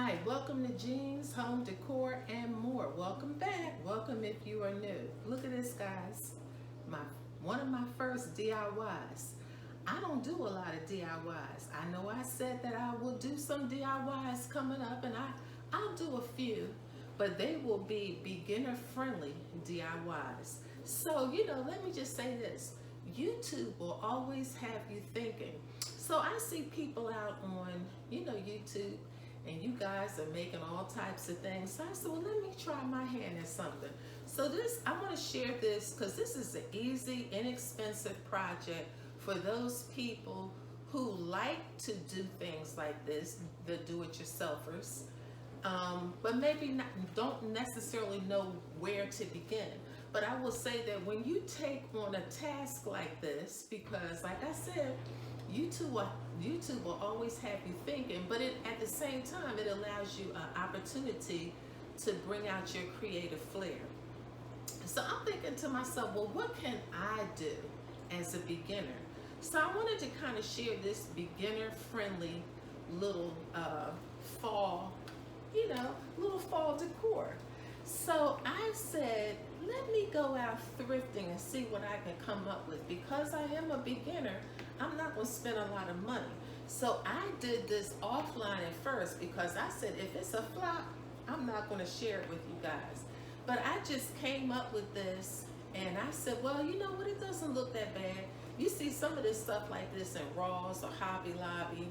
Hi, welcome to Jeans, Home Decor, and more. Welcome back. Welcome if you are new. Look at this, guys. One of my first DIYs. I don't do a lot of DIYs. I know I said that I will do some DIYs coming up, and I'll do a few, but they will be beginner-friendly DIYs. So, let me just say this. YouTube will always have you thinking. So I see people out on, YouTube, and you guys are making all types of things. So I said, well, let me try my hand at something. So I want to share this because this is an easy, inexpensive project for those people who like to do things like this, the do-it-yourselfers, but maybe don't necessarily know where to begin. But I will say that when you take on a task like this, because like I said, YouTube will always have you thinking, but at the same time, it allows you an opportunity to bring out your creative flair. So I'm thinking to myself, well, what can I do as a beginner? So I wanted to kind of share this beginner-friendly little fall, little fall decor. So I said, let me go out thrifting and see what I can come up with. Because I am a beginner, I'm not going to spend a lot of money. So I did this offline at first because I said, if it's a flop, I'm not going to share it with you guys. But I just came up with this and I said, well, you know what? It doesn't look that bad. You see some of this stuff like this in Ross or Hobby Lobby,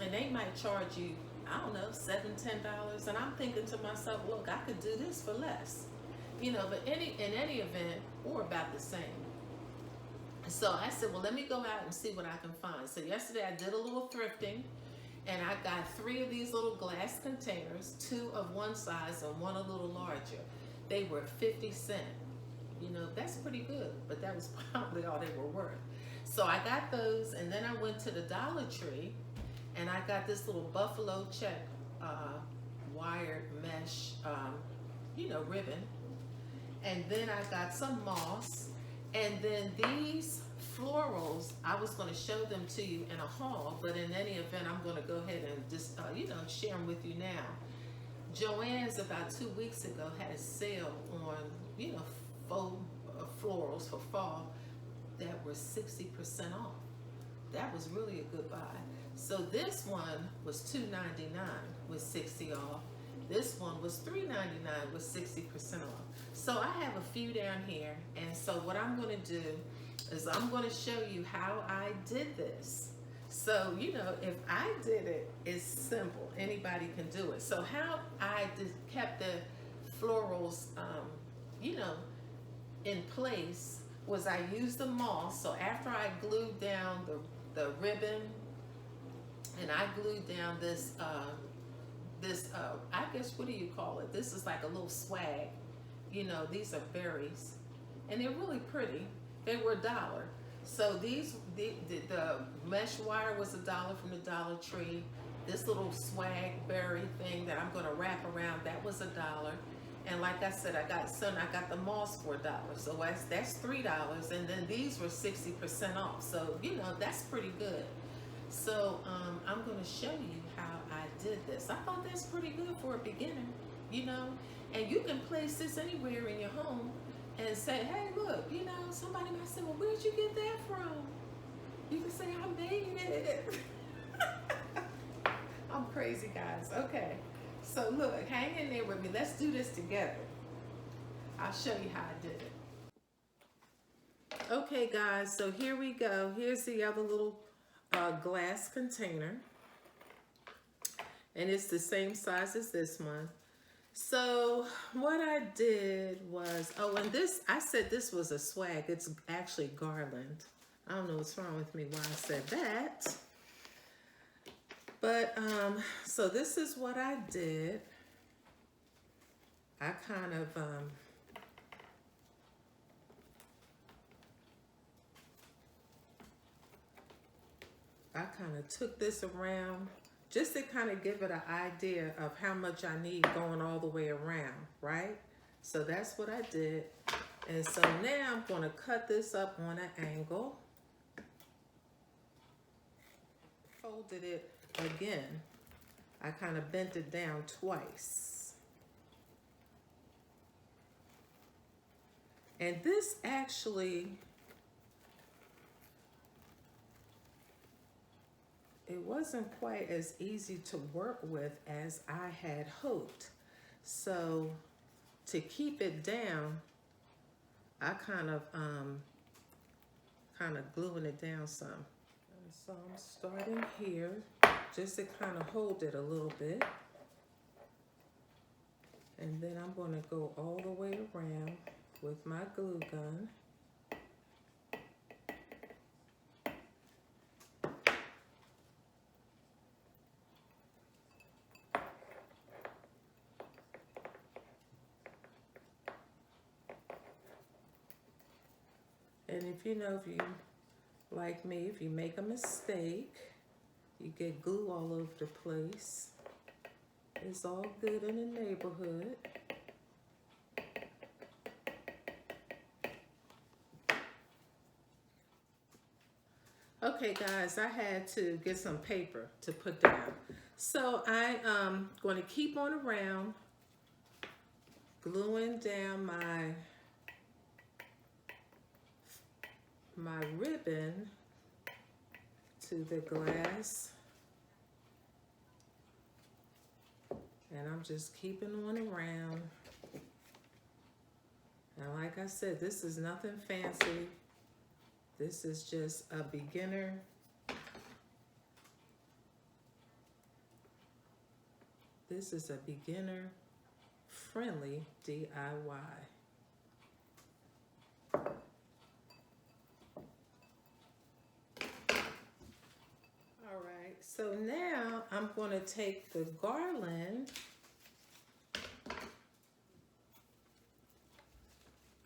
and they might charge you, I don't know, $7, $10. And I'm thinking to myself, look, I could do this for less. But in any event, or about the same. So I said, well, let me go out and see what I can find. So yesterday I did a little thrifting, and I got 3 of these little glass containers, 2 of one size and 1 a little larger. They were 50 cents. That's pretty good, but that was probably all they were worth. So I got those, and then I went to the Dollar Tree, and I got this little buffalo check wired mesh, ribbon. And then I got some moss, and then these florals, I was going to show them to you in a haul, but in any event, I'm going to go ahead and just, share them with you now. Joann's about 2 weeks ago had a sale on, faux florals for fall that were 60% off. That was really a good buy. So this one was $2.99 with 60 off. This one was $3.99 with 60% off. So I have a few down here, and so what I'm going to do is I'm going to show you how I did this. So, if I did it, it's simple. Anybody can do it. So how I kept the florals, in place was I used the moss. So after I glued down the ribbon, and I glued down this, I guess, what do you call it? This is like a little swag. These are berries, and they're really pretty. They were $1. So the mesh wire was $1 from the Dollar Tree. This little swag berry thing that I'm going to wrap around, that was $1. And like I said, I got the moss for $1. So that's $3. And then these were 60% off. So, that's pretty good. So I'm going to show you how I did this. I thought that's pretty good for a beginner, And you can place this anywhere in your home and say, hey, look, somebody might say, well, where'd you get that from? You can say, I made it. I'm crazy, guys. Okay. So look, hang in there with me. Let's do this together. I'll show you how I did it. Okay, guys, so here we go. Here's the other little glass container. And it's the same size as this one. So what I did was, and I said this was a swag. It's actually garland. I don't know what's wrong with me why I said that. But, so this is what I did. I kind of took this around just to kind of give it an idea of how much I need going all the way around, right? So that's what I did. And so now I'm going to cut this up on an angle. Folded it again. I kind of bent it down twice. And this actually, it wasn't quite as easy to work with as I had hoped. So to keep it down, I kind of gluing it down some. And so I'm starting here just to kind of hold it a little bit. And then I'm going to go all the way around with my glue gun. And if you like me, if you make a mistake, you get glue all over the place. It's all good in the neighborhood. Okay guys, I had to get some paper to put down. So I'm going to keep on around, gluing down my ribbon to the glass. And I'm just keeping on around. And like I said, this is nothing fancy. This is just a beginner. This is a beginner friendly DIY. All right, so now I'm going to take the garland,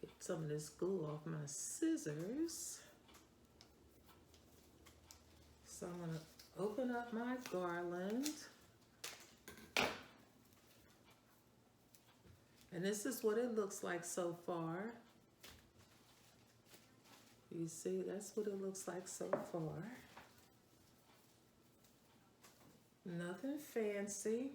get some of this glue off my scissors. So I'm going to open up my garland. And this is what it looks like so far. You see, that's what it looks like so far. Nothing fancy.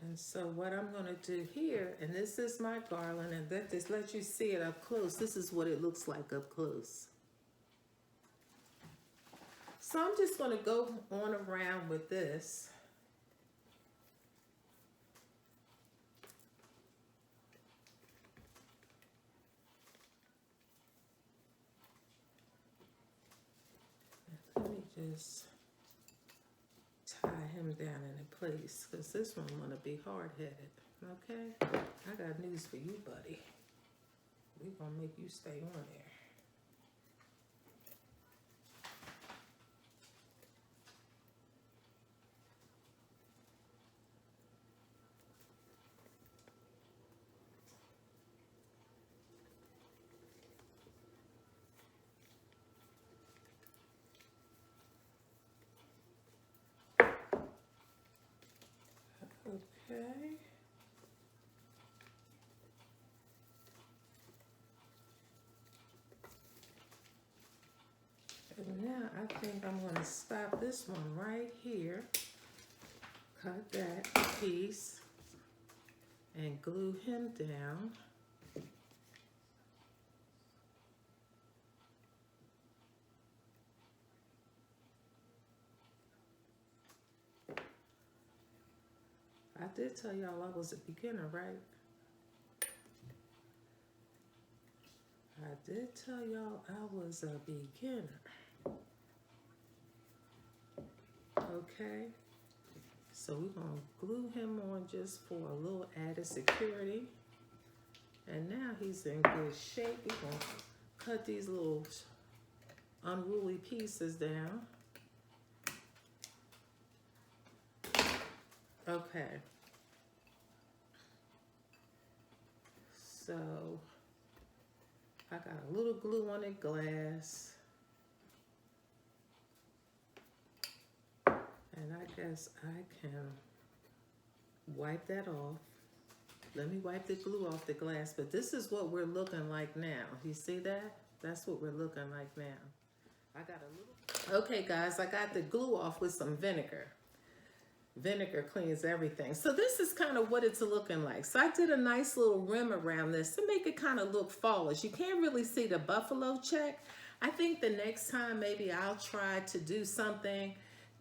And so what I'm going to do here, and this is my garland, and that just lets you see it up close. This is what it looks like up close. So I'm just going to go on around with this. Let me just tie him down in place, because this one want to be hard-headed, okay? I got news for you, buddy. We're going to make you stay on there. Okay. And now I think I'm going to stop this one right here, cut that piece, and glue him down. I did tell y'all I was a beginner, right? I did tell y'all I was a beginner. Okay, so we're going to glue him on just for a little added security. And now he's in good shape. We're going to cut these little unruly pieces down. Okay. So I got a little glue on the glass. And I guess I can wipe that off. Let me wipe the glue off the glass, but this is what we're looking like now. You see that? That's what we're looking like now. I got a little... Okay, guys, I got the glue off with some vinegar. Vinegar cleans everything. So this is kind of what it's looking like. So I did a nice little rim around this to make it kind of look fallish. You can't really see the buffalo check. I think the next time maybe I'll try to do something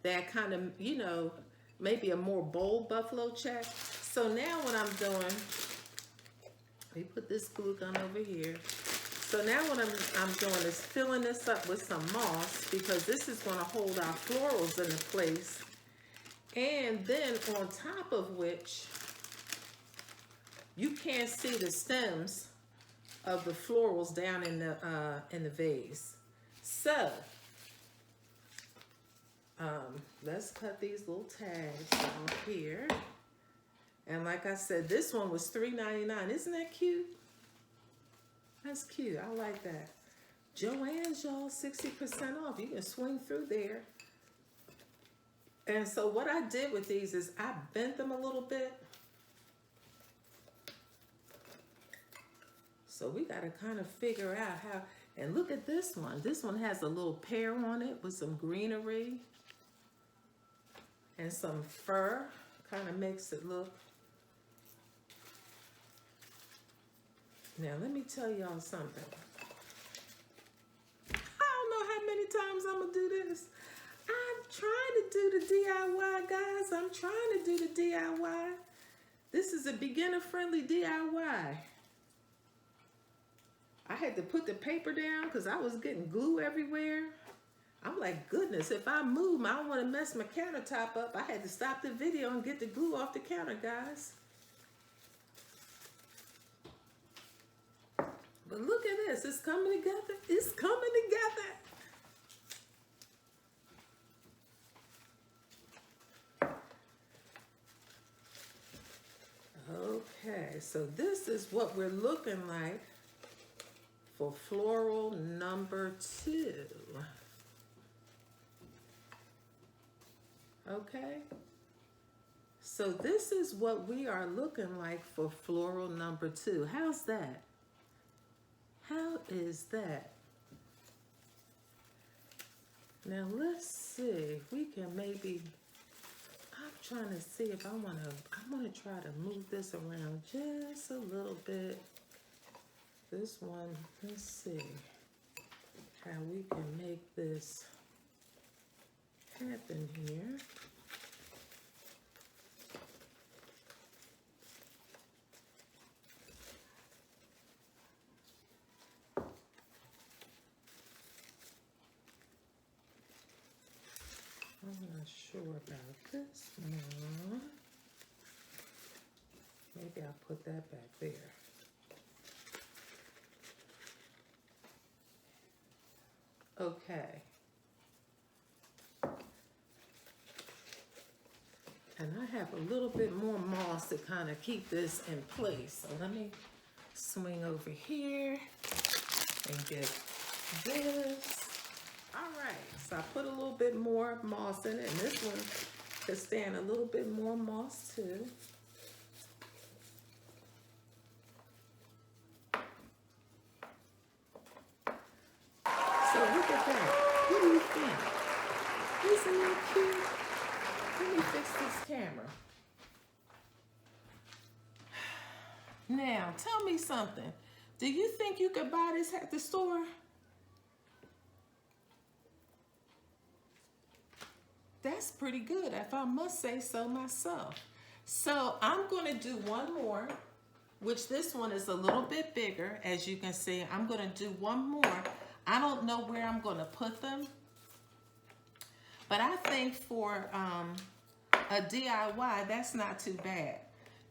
that kind of, you know, maybe a more bold buffalo check. So now what I'm doing, let me put this glue gun over here. So now what I'm doing is filling this up with some moss, because this is going to hold our florals into place. And then on top of which, you can't see the stems of the florals down in the vase. So let's cut these little tags off here. And like I said, this one was $3.99. Isn't that cute? That's cute. I like that. Joann's, y'all, 60% off. You can swing through there. And so what I did with these is I bent them a little bit. So we got to kind of figure out how, and look at this one. This one has a little pear on it with some greenery and some fur. Kind of makes it look. Now let me tell y'all something. I don't know how many times I'm going to do this. I'm trying to do the DIY, guys. I'm trying to do the DIY. This is a beginner-friendly DIY. I had to put the paper down because I was getting glue everywhere. I'm like, goodness, if I move, I don't want to mess my countertop up. I had to stop the video and get the glue off the counter, guys. But look at this. It's coming together. It's coming together. Okay, so this is what we're looking like for floral number 2. Okay, so this is what we are looking like for floral number 2. How's that? How is that? Now let's see, we can maybe, I'm trying to see if I want to try to move this around just a little bit. This one, let's see how we can make this happen here. I'm not sure about this one. Maybe I'll put that back there. Okay. And I have a little bit more moss to kind of keep this in place. So let me swing over here and get this. All right, so I put a little bit more moss in it, and this one could stand a little bit more moss too. So look at that. What do you think? Isn't that cute? Let me fix this camera. Now, tell me something. Do you think you could buy this at the store? That's pretty good, if I must say so myself. So I'm going to do one more, which this one is a little bit bigger. As you can see, I'm going to do one more. I don't know where I'm going to put them, but I think for a DIY, that's not too bad.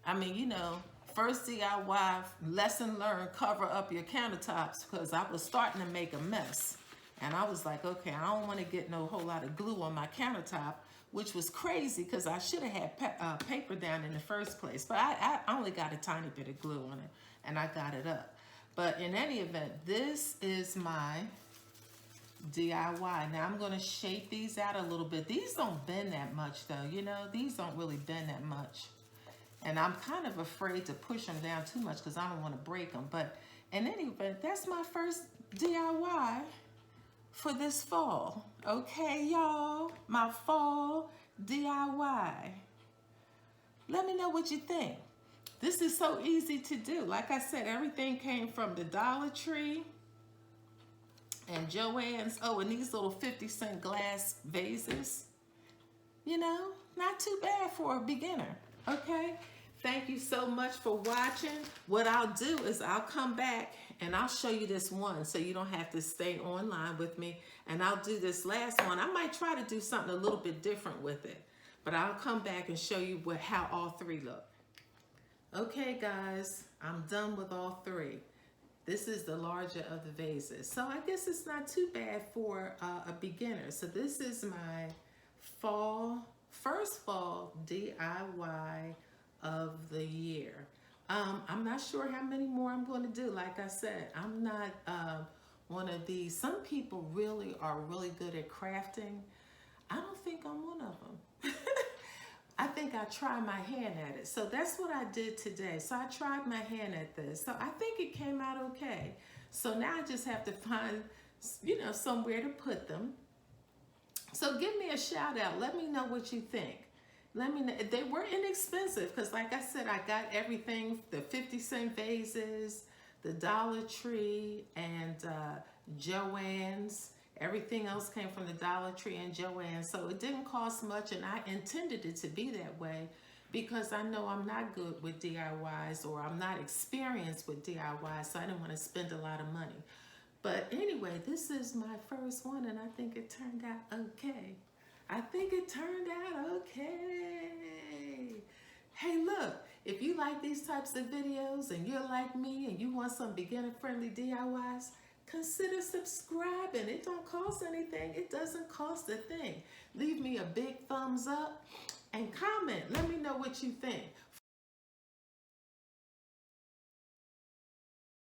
I mean, you know, first DIY, lesson learned, cover up your countertops, because I was starting to make a mess. And I was like, okay, I don't want to get no whole lot of glue on my countertop, which was crazy because I should have had paper down in the first place. But I only got a tiny bit of glue on it, and I got it up. But in any event, this is my DIY. Now I'm going to shape these out a little bit. These don't bend that much, though. You know, these don't really bend that much. And I'm kind of afraid to push them down too much because I don't want to break them. But in any event, that's my first DIY for this fall. Okay, y'all? My fall DIY. Let me know what you think. This is so easy to do. Like I said, everything came from the Dollar Tree and Joann's. Oh, and these little 50-cent glass vases. You know, not too bad for a beginner. Okay? Thank you so much for watching. What I'll do is I'll come back and I'll show you this one so you don't have to stay online with me. And I'll do this last one. I might try to do something a little bit different with it. But I'll come back and show you how all three look. Okay, guys, I'm done with all three. This is the larger of the vases. So I guess it's not too bad for a beginner. So this is my first fall DIY of the year. I'm not sure how many more I'm going to do. Like I said, I'm not one of these. Some people really are really good at crafting. I don't think I'm one of them. I think I tried my hand at it. So that's what I did today. So I tried my hand at this. So I think it came out okay. So now I just have to find, somewhere to put them. So give me a shout out. Let me know what you think. Let me know. They were inexpensive because like I said, I got everything, the 50-cent vases, the Dollar Tree, and Joann's. Everything else came from the Dollar Tree and Joann's. So it didn't cost much, and I intended it to be that way because I know I'm not good with DIYs, or I'm not experienced with DIYs, so I didn't want to spend a lot of money. But anyway, this is my first one, and I think it turned out okay. I think it turned out okay. Hey, look, if you like these types of videos and you're like me and you want some beginner-friendly DIYs, consider subscribing. It don't cost anything. It doesn't cost a thing. Leave me a big thumbs up and comment. Let me know what you think.